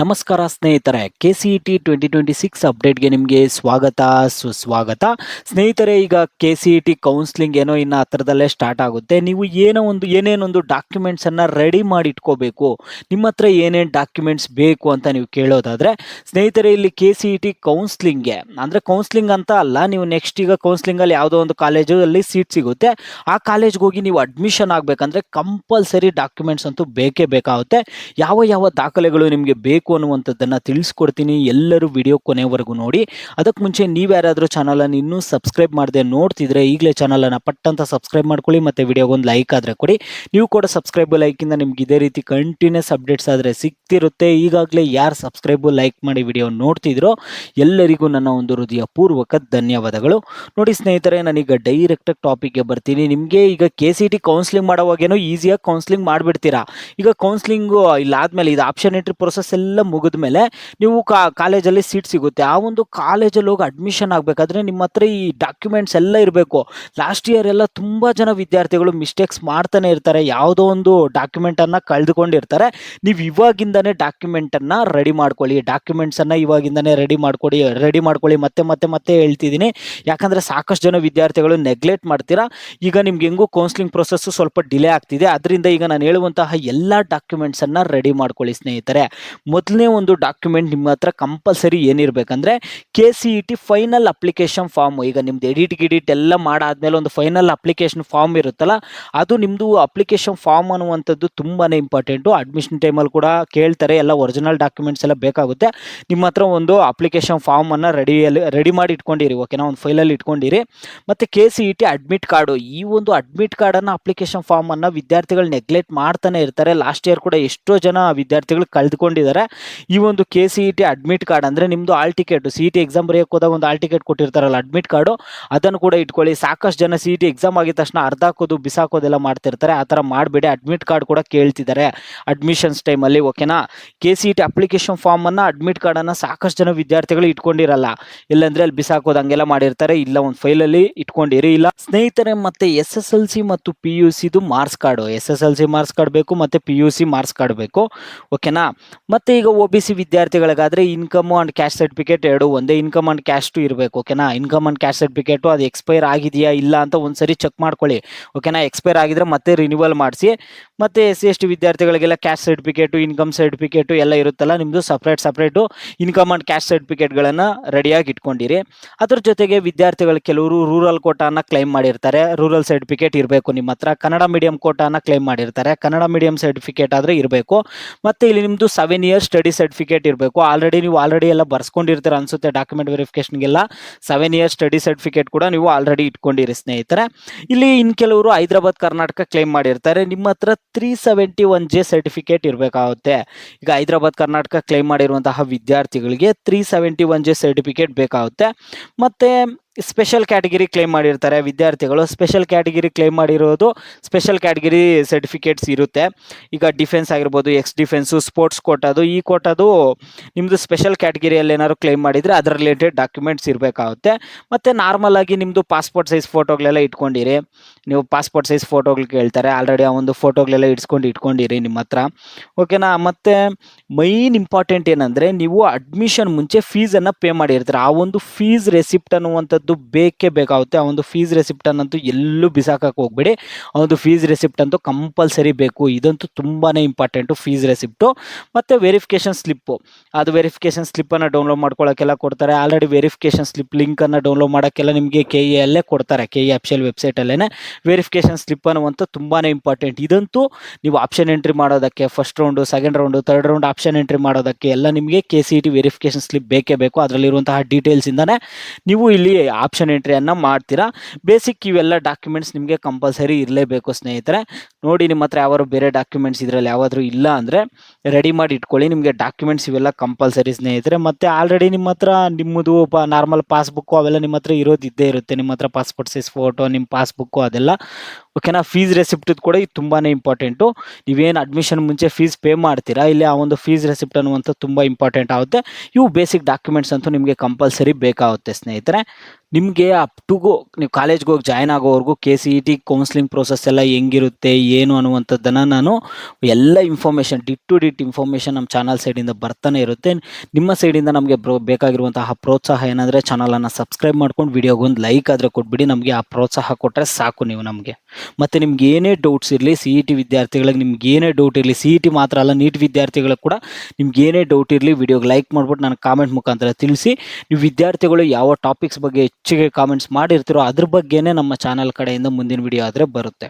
ನಮಸ್ಕಾರ ಸ್ನೇಹಿತರೆ, KCET 2026 ಅಪ್ಡೇಟ್ಗೆ ನಿಮಗೆ ಸ್ವಾಗತ ಸುಸ್ವಾಗತ. ಸ್ನೇಹಿತರೆ, ಈಗ KCET ಕೌನ್ಸ್ಲಿಂಗ್ ಏನೋ ಇನ್ನು ಹತ್ರದಲ್ಲೇ ಸ್ಟಾರ್ಟ್ ಆಗುತ್ತೆ. ನೀವು ಏನೇನೊಂದು ಡಾಕ್ಯುಮೆಂಟ್ಸನ್ನು ರೆಡಿ ಮಾಡಿ ಇಟ್ಕೋಬೇಕು, ನಿಮ್ಮ ಹತ್ರ ಏನೇನು ಡಾಕ್ಯುಮೆಂಟ್ಸ್ ಬೇಕು ಅಂತ ನೀವು ಕೇಳೋದಾದರೆ, ಸ್ನೇಹಿತರೆ ಇಲ್ಲಿ KCET ಕೌನ್ಸ್ಲಿಂಗ್ಗೆ ಅಂದರೆ ಕೌನ್ಸ್ಲಿಂಗ್ ಅಂತ ಅಲ್ಲ, ನೀವು ನೆಕ್ಸ್ಟ್ ಈಗ ಕೌನ್ಸ್ಲಿಂಗಲ್ಲಿ ಯಾವುದೋ ಒಂದು ಕಾಲೇಜಲ್ಲಿ ಸೀಟ್ ಸಿಗುತ್ತೆ, ಆ ಕಾಲೇಜ್ಗೆ ಹೋಗಿ ನೀವು ಅಡ್ಮಿಷನ್ ಆಗಬೇಕಂದ್ರೆ ಕಂಪಲ್ಸರಿ ಡಾಕ್ಯುಮೆಂಟ್ಸ್ ಅಂತೂ ಬೇಕೇ ಬೇಕಾಗುತ್ತೆ. ಯಾವ ದಾಖಲೆಗಳು ನಿಮಗೆ ಬೇಕು ಅನ್ನುವಂಥದ್ದನ್ನು ತಿಳಿಸ್ಕೊಡ್ತೀನಿ. ಎಲ್ಲರೂ ವಿಡಿಯೋ ಕೊನೆವರೆಗೂ ನೋಡಿ. ಅದಕ್ಕೆ ಮುಂಚೆ ನೀವು ಯಾರಾದರೂ ಚಾನಲನ್ನು ಇನ್ನೂ ಸಬ್ಸ್ಕ್ರೈಬ್ ಮಾಡದೆ ನೋಡ್ತಿದ್ರೆ ಈಗಲೇ ಚಾನಲನ್ನು ಪಟ್ಟಂತ ಸಬ್ಸ್ಕ್ರೈಬ್ ಮಾಡ್ಕೊಳ್ಳಿ, ಮತ್ತು ವಿಡಿಯೋಗೊಂದು ಲೈಕ್ ಆದರೆ ಕೊಡಿ. ನೀವು ಕೂಡ ಸಬ್ಸ್ಕ್ರೈಬ್ ಲೈಕಿಂದ ನಿಮ್ಗೆ ಇದೇ ರೀತಿ ಕಂಟಿನ್ಯೂಸ್ ಅಪ್ಡೇಟ್ಸ್ ಆದರೆ ಸಿಗ್ತಿರುತ್ತೆ. ಈಗಾಗಲೇ ಯಾರು ಸಬ್ಸ್ಕ್ರೈಬು ಲೈಕ್ ಮಾಡಿ ವಿಡಿಯೋ ನೋಡ್ತಿದ್ರೋ ಎಲ್ಲರಿಗೂ ನನ್ನ ಒಂದು ಹೃದಯಪೂರ್ವಕ ಧನ್ಯವಾದಗಳು. ನೋಡಿ ಸ್ನೇಹಿತರೆ, ನಾನೀಗ ಡೈರೆಕ್ಟಾಗಿ ಟಾಪಿಕ್ಗೆ ಬರ್ತೀನಿ. ನಿಮಗೆ ಈಗ KCET ಕೌನ್ಸ್ಲಿಂಗ್ ಮಾಡೋವಾಗೇನೋ ಈಸಿಯಾಗಿ ಕೌನ್ಸ್ಲಿಂಗ್ ಮಾಡಿಬಿಡ್ತೀರಾ. ಈಗ ಕೌನ್ಸ್ಲಿಂಗು ಇಲ್ಲಾದ್ಮೇಲೆ ಇದು ಆಪ್ಷನ್ ಎಂಟ್ರಿ ಪ್ರೊಸೆಸ್ ಎಲ್ಲ ಮುಗಿದ ಮೇಲೆ ನೀವು ಕಾಲೇಜಲ್ಲಿ ಸೀಟ್ ಸಿಗುತ್ತೆ. ಆ ಒಂದು ಕಾಲೇಜಲ್ಲಿ ಹೋಗಿ ಅಡ್ಮಿಷನ್ ಆಗಬೇಕಾದ್ರೆ ನಿಮ್ಮ ಹತ್ರ ಈ ಡಾಕ್ಯುಮೆಂಟ್ಸ್ ಎಲ್ಲ ಇರಬೇಕು. ಲಾಸ್ಟ್ ಇಯರ್ ಎಲ್ಲ ತುಂಬ ಜನ ವಿದ್ಯಾರ್ಥಿಗಳು ಮಿಸ್ಟೇಕ್ಸ್ ಮಾಡ್ತಾನೆ ಇರ್ತಾರೆ, ಯಾವುದೋ ಒಂದು ಡಾಕ್ಯುಮೆಂಟನ್ನು ಕಳೆದುಕೊಂಡಿರ್ತಾರೆ. ನೀವು ಇವಾಗಿಂದನೇ ಡಾಕ್ಯುಮೆಂಟನ್ನು ರೆಡಿ ಮಾಡ್ಕೊಳ್ಳಿ. ಡಾಕ್ಯುಮೆಂಟ್ಸನ್ನು ಇವಾಗಿಂದನೇ ರೆಡಿ ಮಾಡ್ಕೊಳ್ಳಿ. ಮತ್ತೆ ಹೇಳ್ತಿದ್ದೀನಿ, ಯಾಕಂದರೆ ಸಾಕಷ್ಟು ಜನ ವಿದ್ಯಾರ್ಥಿಗಳು ನೆಗ್ಲೆಕ್ಟ್ ಮಾಡ್ತೀರಾ. ಈಗ ನಿಮ್ಗೆ ಹೆಂಗೂ ಕೌನ್ಸ್ಲಿಂಗ್ ಪ್ರೊಸೆಸ್ಸು ಸ್ವಲ್ಪ ಡಿಲೇ ಆಗ್ತಿದೆ, ಅದರಿಂದ ಈಗ ನಾನು ಹೇಳುವಂತಹ ಎಲ್ಲ ಡಾಕ್ಯುಮೆಂಟ್ಸನ್ನು ರೆಡಿ ಮಾಡ್ಕೊಳ್ಳಿ ಸ್ನೇಹಿತರೆ. ಮೊದಲನೇ ಒಂದು ಡಾಕ್ಯುಮೆಂಟ್ ನಿಮ್ಮ ಹತ್ರ ಕಂಪಲ್ಸರಿ ಏನಿರಬೇಕಂದ್ರೆ KCET ಫೈನಲ್ ಅಪ್ಲಿಕೇಶನ್ ಫಾರ್ಮ್. ಈಗ ನಿಮ್ದು ಎಡಿಟ್ ಎಲ್ಲ ಮಾಡಾದ್ಮೇಲೆ ಒಂದು ಫೈನಲ್ ಅಪ್ಲಿಕೇಶನ್ ಫಾರ್ಮ್ ಇರುತ್ತಲ್ಲ, ಅದು ನಿಮ್ಮದು ಅಪ್ಲಿಕೇಶನ್ ಫಾರ್ಮ್ ಅನ್ನುವಂಥದ್ದು ತುಂಬಾ ಇಂಪಾರ್ಟೆಂಟು. ಅಡ್ಮಿಷನ್ ಟೈಮಲ್ಲಿ ಕೂಡ ಕೇಳ್ತಾರೆ, ಎಲ್ಲ ಒರಿಜಿನಲ್ ಡಾಕ್ಯುಮೆಂಟ್ಸ್ ಎಲ್ಲ ಬೇಕಾಗುತ್ತೆ. ನಿಮ್ಮ ಹತ್ರ ಒಂದು ಅಪ್ಲಿಕೇಶನ್ ಫಾರ್ಮನ್ನು ರೆಡಿ ಮಾಡಿ ಇಟ್ಕೊಂಡಿರಿ, ಓಕೆನಾ, ಒಂದು ಫೈಲಲ್ಲಿ ಇಟ್ಕೊಂಡಿರಿ. ಮತ್ತು KCET ಅಡ್ಮಿಟ್ ಕಾರ್ಡು, ಈ ಒಂದು ಅಡ್ಮಿಟ್ ಕಾರ್ಡನ್ನು ಅಪ್ಲಿಕೇಶನ್ ಫಾರ್ಮನ್ನು ವಿದ್ಯಾರ್ಥಿಗಳು ನೆಗ್ಲೆಕ್ಟ್ ಮಾಡ್ತಾನೆ ಇರ್ತಾರೆ. ಲಾಸ್ಟ್ ಇಯರ್ ಕೂಡ ಎಷ್ಟೋ ಜನ ವಿದ್ಯಾರ್ಥಿಗಳು ಕಳೆದುಕೊಂಡಿದ್ದಾರೆ. ಈ ಒಂದು KCET ಅಡ್ಮಿಟ್ ಕಾರ್ಡ್ ಅಂದರೆ ನಿಮ್ಮದು ಆಲ್ ಟಿಕೆಟ್, CET ಎಕ್ಸಾಮ್ ಬರೆಯೋಕೆ ಹೋದಾಗ ಒಂದು ಆಲ್ ಟಿಕೆಟ್ ಕೊಟ್ಟಿರ್ತಾರಲ್ಲ ಅಡ್ಮಿಟ್ ಕಾರ್ಡು, ಅದನ್ನು ಕೂಡ ಇಟ್ಕೊಳ್ಳಿ. ಸಾಕಷ್ಟು ಜನ CET ಎಕ್ಸಾಮ್ ಆಗಿದ ತಕ್ಷಣ ಅರ್ಧ ಹಾಕೋದು ಬಿಸಾಕೋದೆಲ್ಲ ಮಾಡ್ತಿರ್ತಾರೆ, ಆ ಥರ ಮಾಡಬೇಡಿ. ಅಡ್ಮಿಟ್ ಕಾರ್ಡ್ ಕೂಡ ಕೇಳ್ತಿದ್ದಾರೆ ಅಡ್ಮಿಷನ್ಸ್ ಟೈಮಲ್ಲಿ, ಓಕೆನಾ. KCET ಅಪ್ಲಿಕೇಶನ್ ಫಾರ್ಮನ್ನು ಅಡ್ಮಿಟ್ ಕಾರ್ಡನ್ನು ಸಾಕಷ್ಟು ಜನ ವಿದ್ಯಾರ್ಥಿಗಳು ಇಟ್ಕೊಂಡಿರಲ್ಲ, ಇಲ್ಲಾಂದರೆ ಅಲ್ಲಿ ಬಿಸಾಕೋದು ಹಂಗೆಲ್ಲ ಮಾಡಿರ್ತಾರೆ. ಇಲ್ಲ ಒಂದು ಫೈಲಲ್ಲಿ ಇಟ್ಕೊಂಡಿರಿ. ಇಲ್ಲ ಸ್ನೇಹಿತರೆ, ಮತ್ತು SSLC ಮತ್ತು PUCದು marks card, SSLC marks card ಬೇಕು ಮತ್ತು PUC ಮಾರ್ಕ್ಸ್ ಕಾರ್ಡ್ ಬೇಕು, ಓಕೆನಾ. ಮತ್ತು ಈಗ OBC ವಿದ್ಯಾರ್ಥಿಗಳಿಗಾದರೆ ಇನ್ಕಮ್ ಆ್ಯಂಡ್ ಕ್ಯಾಸ್ಟ್ ಸರ್ಟಿಫಿಕೇಟ್ ಎರಡು ಒಂದೇ, ಇನ್ಕಮ್ ಆ್ಯಂಡ್ ಕ್ಯಾಸ್ಟು ಇರಬೇಕು, ಓಕೆನಾ. ಇನ್ಕಮ್ ಆ್ಯಂಡ್ ಕ್ಯಾಸ್ಟ್ ಸರ್ಟಿಫಿಕೇಟು ಅದು ಎಕ್ಸ್ಪೈರ್ ಆಗಿದೆಯಾ ಇಲ್ಲ ಅಂತ ಒಂದು ಸರಿ ಚೆಕ್ ಮಾಡ್ಕೊಳ್ಳಿ, ಓಕೆನಾ. ಎಕ್ಸ್ಪೈರ್ ಆಗಿದ್ರೆ ಮತ್ತೆ ರಿನ್ಯೂವಲ್ ಮಾಡಿಸಿ. ಮತ್ತು SC/ST ವಿದ್ಯಾರ್ಥಿಗಳಿಗೆಲ್ಲ ಕ್ಯಾಸ್ಟ್ ಸರ್ಟಿಫಿಕೇಟು, ಇನ್ಕಮ್ ಸರ್ಟಿಫಿಕೇಟು ಎಲ್ಲ ಇರುತ್ತಲ್ಲ, ನಿಮ್ಮದು ಸಪ್ರೇಟು ಇನ್ಕಮ್ ಆ್ಯಂಡ್ ಕ್ಯಾಸ್ಟ್ ಸರ್ಟಿಫಿಕೇಟ್ಗಳನ್ನು ರೆಡಿಯಾಗಿ ಇಟ್ಕೊಂಡಿರಿ. ಅದ್ರ ಜೊತೆಗೆ ವಿದ್ಯಾರ್ಥಿಗಳು ಕೆಲವರು ರೂರಲ್ ಕೋಟಾನ ಕ್ಲೈಮ್ ಮಾಡಿರ್ತಾರೆ, ರೂರಲ್ ಸರ್ಟಿಫಿಕೇಟ್ ಇರಬೇಕು ನಿಮ್ಮ ಹತ್ರ. ಕನ್ನಡ ಮೀಡಿಯಂ ಕೋಟಾನ ಕ್ಲೈಮ್ ಮಾಡಿರ್ತಾರೆ, ಕನ್ನಡ ಮೀಡಿಯಂ ಸರ್ಟಿಫಿಕೇಟ್ ಆದರೆ ಇರಬೇಕು. ಮತ್ತು ಇಲ್ಲಿ ನಿಮ್ಮದು 7 ಇಯರ್ಸ್ ಸ್ಟಡಿ ಸರ್ಟಿಫಿಕೇಟ್ ಇರಬೇಕು. ನೀವು ಆಲ್ರೆಡಿ ಎಲ್ಲ ಬರ್ಸ್ಕೊಂಡಿರ್ತೀರ ಅನಿಸುತ್ತೆ ಡಾಕ್ಯುಮೆಂಟ್ ವೆರಿಫಿಕೇಷನ್ಗೆಲ್ಲ. 7 ಇಯರ್ಸ್ ಸ್ಟಡಿ ಸರ್ಟಿಫಿಕೇಟ್ ಕೂಡ ನೀವು ಆಲ್ರೆಡಿ ಇಟ್ಕೊಂಡಿರಿ ಸ್ನೇಹಿತರೆ. ಇಲ್ಲಿ ಇನ್ನು ಕೆಲವರು ಹೈದರಾಬಾದ್ ಕರ್ನಾಟಕ ಕ್ಲೈಮ್ ಮಾಡಿರ್ತಾರೆ, ನಿಮ್ಮ ಹತ್ರ 371J ಸರ್ಟಿಫಿಕೇಟ್ ಇರಬೇಕಾಗುತ್ತೆ. ಈಗ ಹೈದರಾಬಾದ್ ಕರ್ನಾಟಕ ಕ್ಲೈಮ್ ಮಾಡಿರುವಂತಹ ವಿದ್ಯಾರ್ಥಿಗಳಿಗೆ 371J ಸರ್ಟಿಫಿಕೇಟ್ ಬೇಕಾಗುತ್ತೆ. ಮತ್ತು ಸ್ಪೆಷಲ್ ಕ್ಯಾಟಗಿರಿ ಕ್ಲೈಮ್ ಮಾಡಿರ್ತಾರೆ ವಿದ್ಯಾರ್ಥಿಗಳು, ಸ್ಪೆಷಲ್ ಕ್ಯಾಟಗಿರಿ ಕ್ಲೈಮ್ ಮಾಡಿರೋದು ಸ್ಪೆಷಲ್ ಕ್ಯಾಟಗಿರಿ ಸರ್ಟಿಫಿಕೇಟ್ಸ್ ಇರುತ್ತೆ. ಈಗ ಡಿಫೆನ್ಸ್ ಆಗಿರ್ಬೋದು, ಎಕ್ಸ್ ಡಿಫೆನ್ಸು, ಸ್ಪೋರ್ಟ್ಸ್ ಕೋಟಾದು, ಈ ಕೋಟಾದು ನಿಮ್ಮದು ಸ್ಪೆಷಲ್ ಕ್ಯಾಟಗಿರಿಯಲ್ಲಿ ಏನಾದ್ರು ಕ್ಲೈಮ್ ಮಾಡಿದರೆ ಅದರ ರಿಲೇಟೆಡ್ ಡಾಕ್ಯುಮೆಂಟ್ಸ್ ಇರಬೇಕಾಗುತ್ತೆ. ಮತ್ತು ನಾರ್ಮಲ್ ಆಗಿ ನಿಮ್ಮದು ಪಾಸ್ಪೋರ್ಟ್ ಸೈಜ್ ಫೋಟೋಗಳೆಲ್ಲ ಇಟ್ಕೊಂಡಿರಿ. ನೀವು ಪಾಸ್ಪೋರ್ಟ್ ಸೈಜ್ ಫೋಟೋಗಳು ಕೇಳ್ತಾರೆ, ಆಲ್ರೆಡಿ ಆ ಒಂದು ಫೋಟೋಗಳೆಲ್ಲ ಇಟ್ಕೊಂಡಿರಿ ನಿಮ್ಮ ಹತ್ರ, ಓಕೆನಾ. ಮತ್ತು ಮೈನ್ ಇಂಪಾರ್ಟೆಂಟ್ ಏನಂದರೆ, ನೀವು ಅಡ್ಮಿಷನ್ ಮುಂಚೆ ಫೀಸನ್ನು ಪೇ ಮಾಡಿರ್ತೀರ, ಆ ಒಂದು ಫೀಸ್ ರೆಸಿಪ್ಟ್ ಅನ್ನುವಂಥದ್ದು ಬೇಕೇ ಬೇಕಾಗುತ್ತೆ. ಆ ಒಂದು ಫೀಸ್ ರೆಸಿಪ್ಟನ್ನಂತೂ ಎಲ್ಲೂ ಬಿಸಾಕಕ್ಕೆ ಹೋಗ್ಬೇಡಿ, ಆ ಒಂದು ಫೀಸ್ ರೆಸಿಪ್ಟ್ ಅಂತೂ ಕಂಪಲ್ಸರಿ ಬೇಕು. ಇದಂತೂ ತುಂಬಾ ಇಂಪಾರ್ಟೆಂಟು, ಫೀಸ್ ರೆಸಿಪ್ಟು. ಮತ್ತು ವೆರಿಫಿಕೇಷನ್ ಸ್ಲಿಪ್ಪು, ಅದು ವೆರಿಫಿಕೇಷನ್ ಸ್ಲಿಪ್ಪನ್ನು ಡೌನ್ಲೋಡ್ ಮಾಡ್ಕೊಳ್ಳೋಕ್ಕೆಲ್ಲ ಕೊಡ್ತಾರೆ. ಆಲ್ರೆಡಿ ವೆರಿಫಿಕೇಷನ್ ಸ್ಲಿಪ್ ಲಿಂಕನ್ನು ಡೌನ್ಲೋಡ್ ಮಾಡೋಕ್ಕೆಲ್ಲ ನಿಮಗೆ KE ಅಲ್ಲೇ ಕೊಡ್ತಾರೆ, KE ಅಫಿಷಿಯಲ್ ವೆಬ್ಸೈಟಲ್ಲೇ ವೆರಿಫಿಕೇಷನ್ ಸ್ಲಿಪ್ ಅನ್ನುವಂಥ ತುಂಬಾ ಇಂಪಾರ್ಟೆಂಟ್. ಇದಂತೂ ನೀವು ಆಪ್ಷನ್ ಎಂಟ್ರಿ ಮಾಡೋದಕ್ಕೆ, first round, second round, third round option entry ಮಾಡೋದಕ್ಕೆ ಎಲ್ಲ ನಿಮಗೆ KCET ವೆರಿಫಿಕೇಷನ್ ಸ್ಲಿಪ್ ಬೇಕೇ ಬೇಕು. ಅದರಲ್ಲಿರುವಂತಹ ಡೀಟೇಲ್ಸಿಂದನೇ ನೀವು ಇಲ್ಲಿ ಆಪ್ಷನ್ ಎಂಟ್ರಿಯನ್ನು ಮಾಡ್ತೀರಾ. ಬೇಸಿಕ್ ಇವೆಲ್ಲ ಡಾಕ್ಯುಮೆಂಟ್ಸ್ ನಿಮಗೆ ಕಂಪಲ್ಸರಿ ಇರಲೇಬೇಕು ಸ್ನೇಹಿತರೆ. ನೋಡಿ, ನಿಮ್ಮ ಹತ್ರ ಯಾವಾದ್ರು ಬೇರೆ ಡಾಕ್ಯುಮೆಂಟ್ಸ್ ಇದರಲ್ಲಿ ಯಾವಾದರೂ ಇಲ್ಲ ಅಂದರೆ ರೆಡಿ ಮಾಡಿ ಇಟ್ಕೊಳ್ಳಿ. ನಿಮಗೆ ಡಾಕ್ಯುಮೆಂಟ್ಸ್ ಇವೆಲ್ಲ ಕಂಪಲ್ಸರಿ ಸ್ನೇಹಿತರೆ. ಮತ್ತು ಆಲ್ರೆಡಿ ನಿಮ್ಮ ಹತ್ರ ನಿಮ್ಮದು ನಾರ್ಮಲ್ ಪಾಸ್ಬುಕ್ಕು ಅವೆಲ್ಲ ನಿಮ್ಮ ಹತ್ರ ಇದ್ದೇ ಇರುತ್ತೆ. ನಿಮ್ಮ ಹತ್ರ ಪಾಸ್ಪೋರ್ಟ್ ಸೈಜ್ ಫೋಟೋ, ನಿಮ್ಮ ಪಾಸ್ಬುಕ್ಕು ಅದೆಲ್ಲ, ಓಕೆನಾ. ಫೀಸ್ ರೆಸಿಪ್ಟ್ ಕೂಡ ಇದು ತುಂಬಾನೇ ಇಂಪಾರ್ಟೆಂಟು. ನೀವೇನು ಅಡ್ಮಿಷನ್ ಮುಂಚೆ ಫೀಸ್ ಪೇ ಮಾಡ್ತೀರಾ, ಇಲ್ಲಿ ಆ ಒಂದು ಫೀಸ್ ರೆಸಿಪ್ಟ್ ಅನ್ನುವಂಥ ತುಂಬ ಇಂಪಾರ್ಟೆಂಟ್ ಆಗುತ್ತೆ. ಇವು ಬೇಸಿಕ್ ಡಾಕ್ಯುಮೆಂಟ್ಸ್ ಅಂತೂ ನಿಮಗೆ ಕಂಪಲ್ಸರಿ ಬೇಕಾಗುತ್ತೆ ಸ್ನೇಹಿತರೆ. ನಿಮಗೆ ಅಪ್ ಟು ನೀವು ಕಾಲೇಜ್ಗೆ ಹೋಗಿ ಜಾಯ್ನ್ ಆಗೋವರೆಗೂ KCET ಕೌನ್ಸ್ಲಿಂಗ್ ಪ್ರೋಸೆಸ್ ಎಲ್ಲ ಹೆಂಗಿರುತ್ತೆ ಏನು ಅನ್ನುವಂಥದ್ದನ್ನು ನಾನು ಎಲ್ಲ ಇನ್ಫಾರ್ಮೇಷನ್ ಟು ಡಿಟ್ ಇನ್ಫಾರ್ಮೇಷನ್ ನಮ್ಮ ಚಾನಲ್ ಸೈಡಿಂದ ಬರ್ತಾನೆ ಇರುತ್ತೆ. ನಿಮ್ಮ ಸೈಡಿಂದ ನಮಗೆ ಬೇಕಾಗಿರುವಂತಹ ಪ್ರೋತ್ಸಾಹ ಏನಂದರೆ ಚಾನಲನ್ನು ಸಬ್ಸ್ಕ್ರೈಬ್ ಮಾಡ್ಕೊಂಡು ವಿಡಿಯೋಗೊಂದು ಲೈಕ್ ಆದರೆ ಕೊಟ್ಬಿಡಿ. ನಮಗೆ ಆ ಪ್ರೋತ್ಸಾಹ ಕೊಟ್ಟರೆ ಸಾಕು ನೀವು ನಮಗೆ. ಮತ್ತು ನಿಮ್ಗೆ ಏನೇ ಡೌಟ್ಸ್ ಇರಲಿ, CET ವಿದ್ಯಾರ್ಥಿಗಳಿಗೆ ನಿಮ್ಗೆ ಏನೇ ಡೌಟ್ ಇರಲಿ, CET ಮಾತ್ರ ಅಲ್ಲ ನೀಟ್ ವಿದ್ಯಾರ್ಥಿಗಳಿಗೆ ಕೂಡ ನಿಮ್ಗೆ ಏನೇ ಡೌಟ್ ಇರಲಿ ವಿಡಿಯೋಗೆ ಲೈಕ್ ಮಾಡ್ಬಿಟ್ಟು ನನಗೆ ಕಾಮೆಂಟ್ ಮುಖಾಂತರ ತಿಳಿಸಿ. ನೀವು ವಿದ್ಯಾರ್ಥಿಗಳು ಯಾವ ಟಾಪಿಕ್ಸ್ ಬಗ್ಗೆ ಹೆಚ್ಚಿಗೆ ಕಾಮೆಂಟ್ಸ್ ಮಾಡಿರ್ತೀರೋ ಅದ್ರ ಬಗ್ಗೆನೇ ನಮ್ಮ ಚಾನಲ್ ಕಡೆಯಿಂದ ಮುಂದಿನ ವಿಡಿಯೋ ಆದರೆ ಬರುತ್ತೆ.